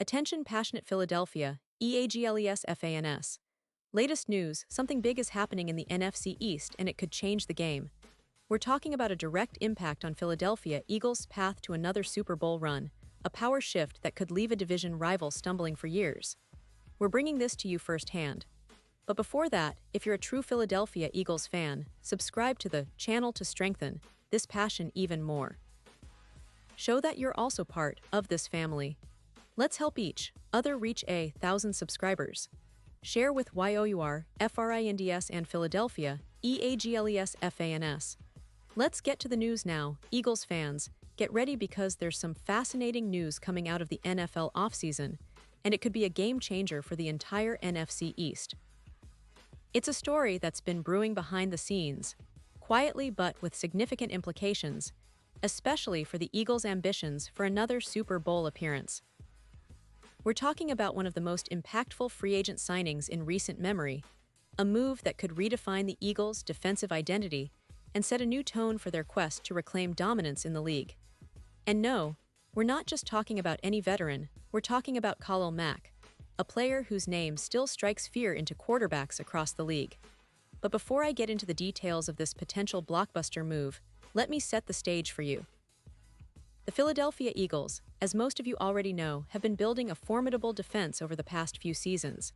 Attention passionate Philadelphia, EAGLES. Latest news, something big is happening in the NFC East and it could change the game. We're talking about a direct impact on Philadelphia Eagles' path to another Super Bowl run, a power shift that could leave a division rival stumbling for years. We're bringing this to you firsthand. But before that, if you're a true Philadelphia Eagles fan, subscribe to the channel to strengthen this passion even more. Show that you're also part of this family. Let's help each other reach 1,000 subscribers. Share with YOUR, FRINDS and Philadelphia, EAGLES. Let's get to the news now, Eagles fans. Get ready because there's some fascinating news coming out of the NFL offseason, and it could be a game changer for the entire NFC East. It's a story that's been brewing behind the scenes, quietly but with significant implications, especially for the Eagles' ambitions for another Super Bowl appearance. We're talking about one of the most impactful free agent signings in recent memory, a move that could redefine the Eagles' defensive identity and set a new tone for their quest to reclaim dominance in the league. And no, we're not just talking about any veteran, we're talking about Khalil Mack, a player whose name still strikes fear into quarterbacks across the league. But before I get into the details of this potential blockbuster move, let me set the stage for you. The Philadelphia Eagles, as most of you already know, have been building a formidable defense over the past few seasons.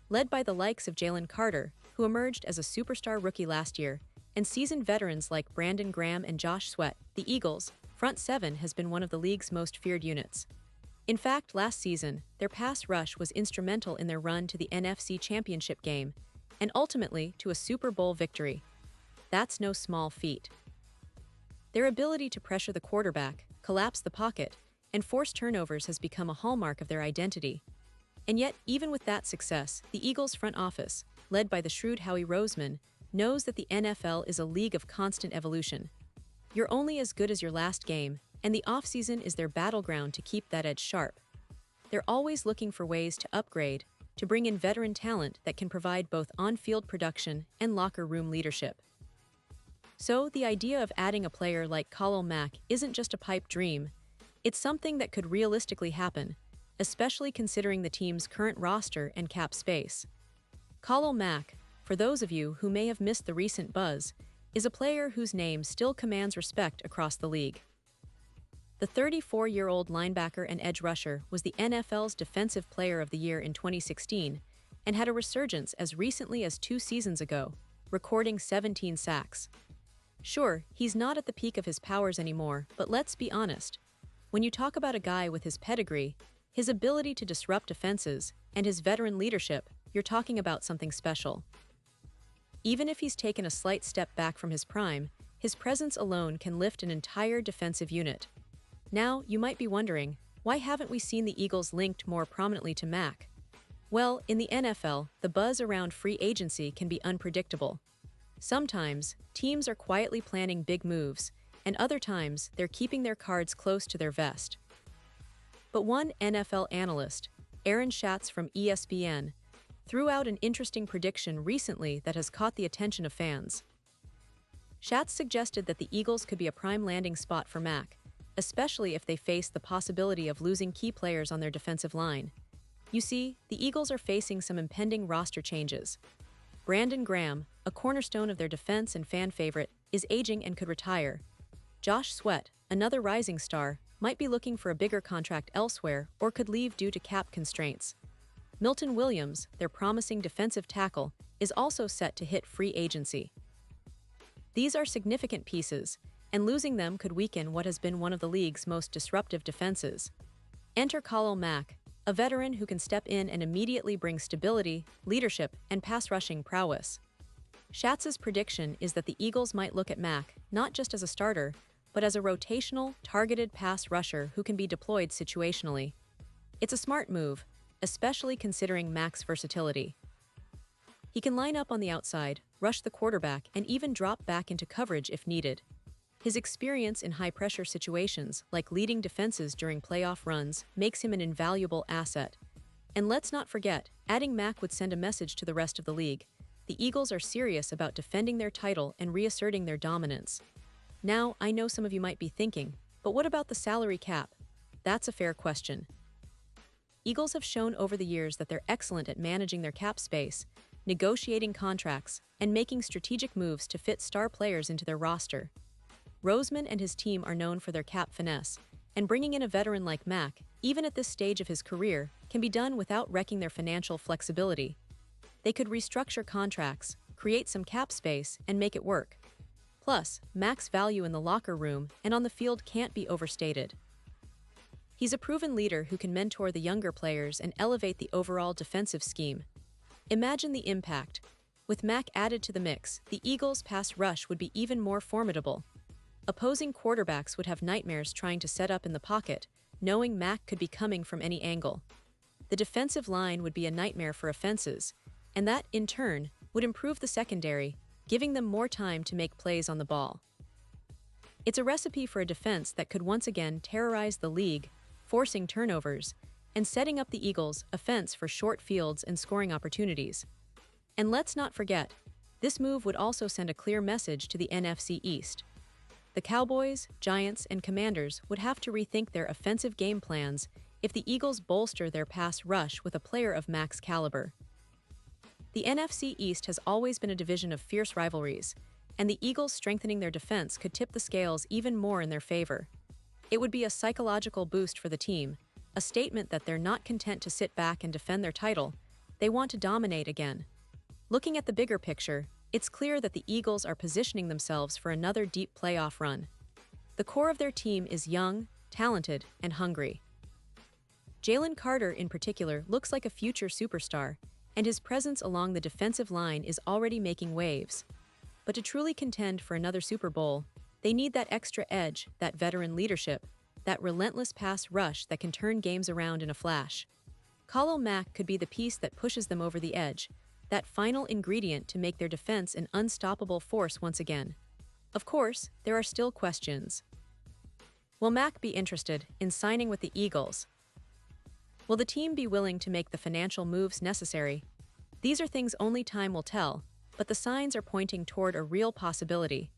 Led by the likes of Jalen Carter, who emerged as a superstar rookie last year, and seasoned veterans like Brandon Graham and Josh Sweat, the Eagles' front seven has been one of the league's most feared units. In fact, last season, their pass rush was instrumental in their run to the NFC Championship game, and ultimately to a Super Bowl victory. That's no small feat. Their ability to pressure the quarterback, collapse the pocket, and force turnovers has become a hallmark of their identity. And yet, even with that success, the Eagles' front office, led by the shrewd Howie Roseman, knows that the NFL is a league of constant evolution. You're only as good as your last game, and the offseason is their battleground to keep that edge sharp. They're always looking for ways to upgrade, to bring in veteran talent that can provide both on-field production and locker room leadership. So, the idea of adding a player like Khalil Mack isn't just a pipe dream, it's something that could realistically happen, especially considering the team's current roster and cap space. Khalil Mack, for those of you who may have missed the recent buzz, is a player whose name still commands respect across the league. The 34-year-old linebacker and edge rusher was the NFL's Defensive Player of the Year in 2016 and had a resurgence as recently as 2 seasons ago, recording 17 sacks. Sure, he's not at the peak of his powers anymore, but let's be honest. When you talk about a guy with his pedigree, his ability to disrupt defenses, and his veteran leadership, you're talking about something special. Even if he's taken a slight step back from his prime, his presence alone can lift an entire defensive unit. Now, you might be wondering, why haven't we seen the Eagles linked more prominently to Mack? Well, in the NFL, the buzz around free agency can be unpredictable. Sometimes, teams are quietly planning big moves, and other times, they're keeping their cards close to their vest. But one NFL analyst, Aaron Schatz from ESPN, threw out an interesting prediction recently that has caught the attention of fans. Schatz suggested that the Eagles could be a prime landing spot for Mack, especially if they face the possibility of losing key players on their defensive line. You see, the Eagles are facing some impending roster changes. Brandon Graham, a cornerstone of their defense and fan favorite, is aging and could retire. Josh Sweat, another rising star, might be looking for a bigger contract elsewhere or could leave due to cap constraints. Milton Williams, their promising defensive tackle, is also set to hit free agency. These are significant pieces, and losing them could weaken what has been one of the league's most disruptive defenses. Enter Khalil Mack, a veteran who can step in and immediately bring stability, leadership, and pass-rushing prowess. Schatz's prediction is that the Eagles might look at Mack not just as a starter, but as a rotational, targeted pass rusher who can be deployed situationally. It's a smart move, especially considering Mack's versatility. He can line up on the outside, rush the quarterback, and even drop back into coverage if needed. His experience in high-pressure situations, like leading defenses during playoff runs, makes him an invaluable asset. And let's not forget, adding Mack would send a message to the rest of the league. The Eagles are serious about defending their title and reasserting their dominance. Now, I know some of you might be thinking, but what about the salary cap? That's a fair question. Eagles have shown over the years that they're excellent at managing their cap space, negotiating contracts, and making strategic moves to fit star players into their roster. Roseman and his team are known for their cap finesse, and bringing in a veteran like Mack, even at this stage of his career, can be done without wrecking their financial flexibility. They could restructure contracts, create some cap space, and make it work. Plus, Mack's value in the locker room and on the field can't be overstated. He's a proven leader who can mentor the younger players and elevate the overall defensive scheme. Imagine the impact. With Mack added to the mix, the Eagles' pass rush would be even more formidable. Opposing quarterbacks would have nightmares trying to set up in the pocket, knowing Mack could be coming from any angle. The defensive line would be a nightmare for offenses, and that, in turn, would improve the secondary, giving them more time to make plays on the ball. It's a recipe for a defense that could once again terrorize the league, forcing turnovers, and setting up the Eagles' offense for short fields and scoring opportunities. And let's not forget, this move would also send a clear message to the NFC East. The Cowboys, Giants, and Commanders would have to rethink their offensive game plans if the Eagles bolster their pass rush with a player of Mack's caliber. The NFC East has always been a division of fierce rivalries, and the Eagles strengthening their defense could tip the scales even more in their favor. It would be a psychological boost for the team, a statement that they're not content to sit back and defend their title, they want to dominate again. Looking at the bigger picture, it's clear that the Eagles are positioning themselves for another deep playoff run. The core of their team is young, talented, and hungry. Jalen Carter, in particular, looks like a future superstar, and his presence along the defensive line is already making waves. But to truly contend for another Super Bowl, they need that extra edge, that veteran leadership, that relentless pass rush that can turn games around in a flash. Khalil Mack could be the piece that pushes them over the edge, that final ingredient to make their defense an unstoppable force once again. Of course, there are still questions. Will Mack be interested in signing with the Eagles? Will the team be willing to make the financial moves necessary? These are things only time will tell, but the signs are pointing toward a real possibility.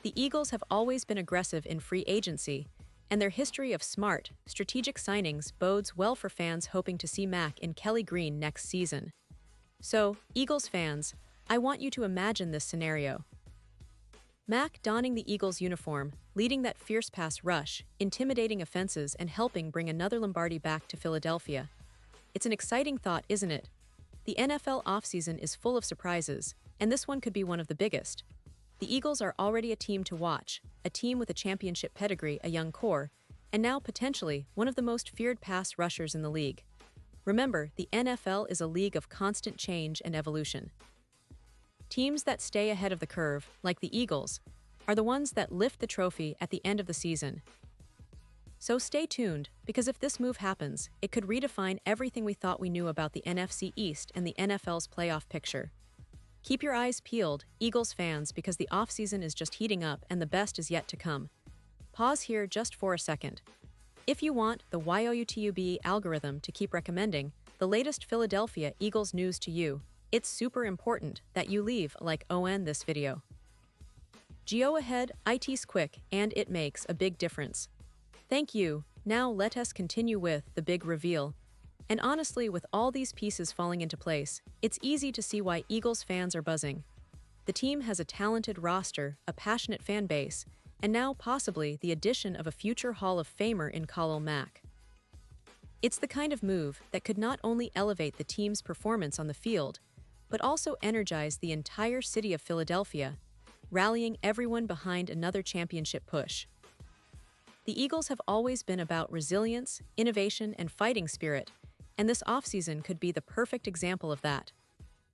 The Eagles have always been aggressive in free agency, and their history of smart, strategic signings bodes well for fans hoping to see Mack in Kelly Green next season. So, Eagles fans, I want you to imagine this scenario. Mack donning the Eagles uniform, leading that fierce pass rush, intimidating offenses, and helping bring another Lombardi back to Philadelphia. It's an exciting thought, isn't it? The NFL offseason is full of surprises, and this one could be one of the biggest. The Eagles are already a team to watch, a team with a championship pedigree, a young core, and now potentially one of the most feared pass rushers in the league. Remember, the NFL is a league of constant change and evolution. Teams that stay ahead of the curve, like the Eagles, are the ones that lift the trophy at the end of the season. So stay tuned, because if this move happens, it could redefine everything we thought we knew about the NFC East and the NFL's playoff picture. Keep your eyes peeled, Eagles fans, because the offseason is just heating up and the best is yet to come. Pause here just for a second. If you want the YOUTUB algorithm to keep recommending the latest Philadelphia Eagles news to you, it's super important that you leave a like on this video. Go ahead, it's quick and it makes a big difference. Thank you. Now let us continue with the big reveal. And honestly, with all these pieces falling into place, it's easy to see why Eagles fans are buzzing. The team has a talented roster, a passionate fan base, and now possibly the addition of a future Hall of Famer in Khalil Mack. It's the kind of move that could not only elevate the team's performance on the field, but also energize the entire city of Philadelphia, rallying everyone behind another championship push. The Eagles have always been about resilience, innovation, and fighting spirit, and this offseason could be the perfect example of that.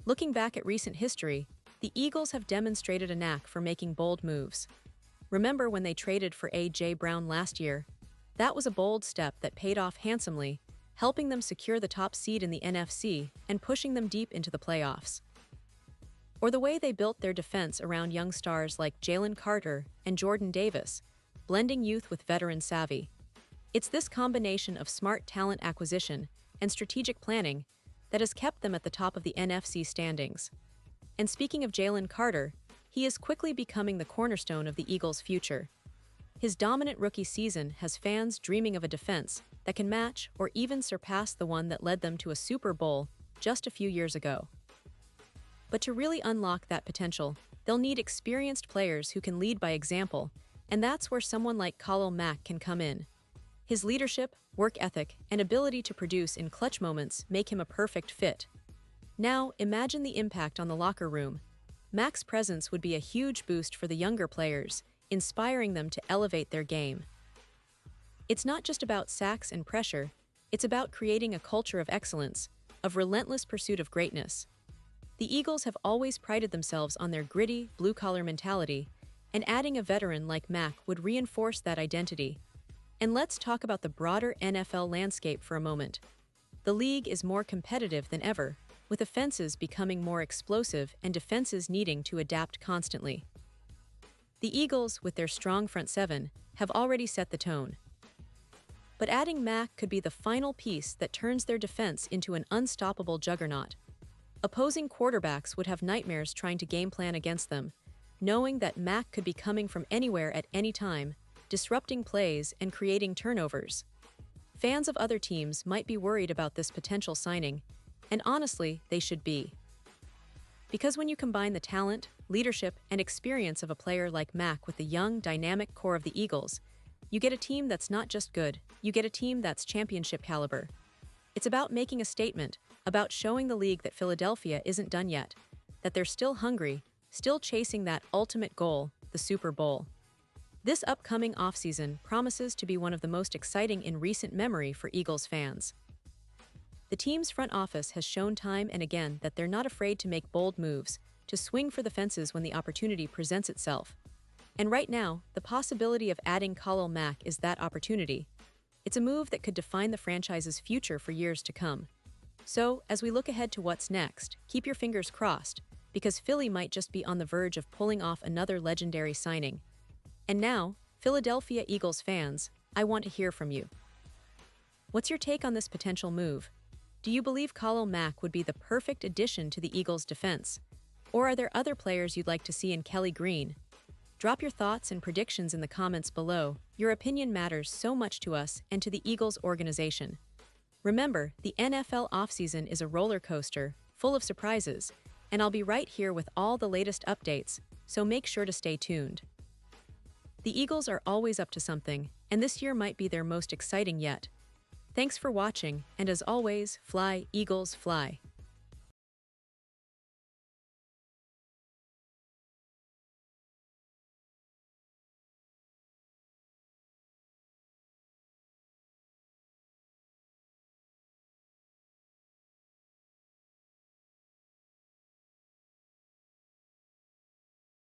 Looking back at recent history, the Eagles have demonstrated a knack for making bold moves. Remember when they traded for A.J. Brown last year? That was a bold step that paid off handsomely, helping them secure the top seed in the NFC and pushing them deep into the playoffs. Or the way they built their defense around young stars like Jalen Carter and Jordan Davis, blending youth with veteran savvy. It's this combination of smart talent acquisition and strategic planning that has kept them at the top of the NFC standings. And speaking of Jalen Carter, he is quickly becoming the cornerstone of the Eagles' future. His dominant rookie season has fans dreaming of a defense that can match or even surpass the one that led them to a Super Bowl just a few years ago. But to really unlock that potential, they'll need experienced players who can lead by example, and that's where someone like Khalil Mack can come in. His leadership, work ethic, and ability to produce in clutch moments make him a perfect fit. Now, imagine the impact on the locker room. Mack's presence would be a huge boost for the younger players, inspiring them to elevate their game. It's not just about sacks and pressure, it's about creating a culture of excellence, of relentless pursuit of greatness. The Eagles have always prided themselves on their gritty, blue-collar mentality, and adding a veteran like Mack would reinforce that identity. And let's talk about the broader NFL landscape for a moment. The league is more competitive than ever, with offenses becoming more explosive and defenses needing to adapt constantly. The Eagles, with their strong front seven, have already set the tone. But adding Mack could be the final piece that turns their defense into an unstoppable juggernaut. Opposing quarterbacks would have nightmares trying to game plan against them, knowing that Mack could be coming from anywhere at any time, disrupting plays and creating turnovers. Fans of other teams might be worried about this potential signing, and honestly, they should be. Because when you combine the talent, leadership, and experience of a player like Mack with the young, dynamic core of the Eagles, you get a team that's not just good, you get a team that's championship caliber. It's about making a statement, about showing the league that Philadelphia isn't done yet, that they're still hungry, still chasing that ultimate goal, the Super Bowl. This upcoming offseason promises to be one of the most exciting in recent memory for Eagles fans. The team's front office has shown time and again that they're not afraid to make bold moves, to swing for the fences when the opportunity presents itself. And right now, the possibility of adding Khalil Mack is that opportunity. It's a move that could define the franchise's future for years to come. So, as we look ahead to what's next, keep your fingers crossed, because Philly might just be on the verge of pulling off another legendary signing. And now, Philadelphia Eagles fans, I want to hear from you. What's your take on this potential move? Do you believe Khalil Mack would be the perfect addition to the Eagles' defense? Or are there other players you'd like to see in Kelly Green? Drop your thoughts and predictions in the comments below. Your opinion matters so much to us and to the Eagles organization. Remember, the NFL offseason is a roller coaster, full of surprises, and I'll be right here with all the latest updates, so make sure to stay tuned. The Eagles are always up to something, and this year might be their most exciting yet. Thanks for watching, and as always, fly, Eagles, fly.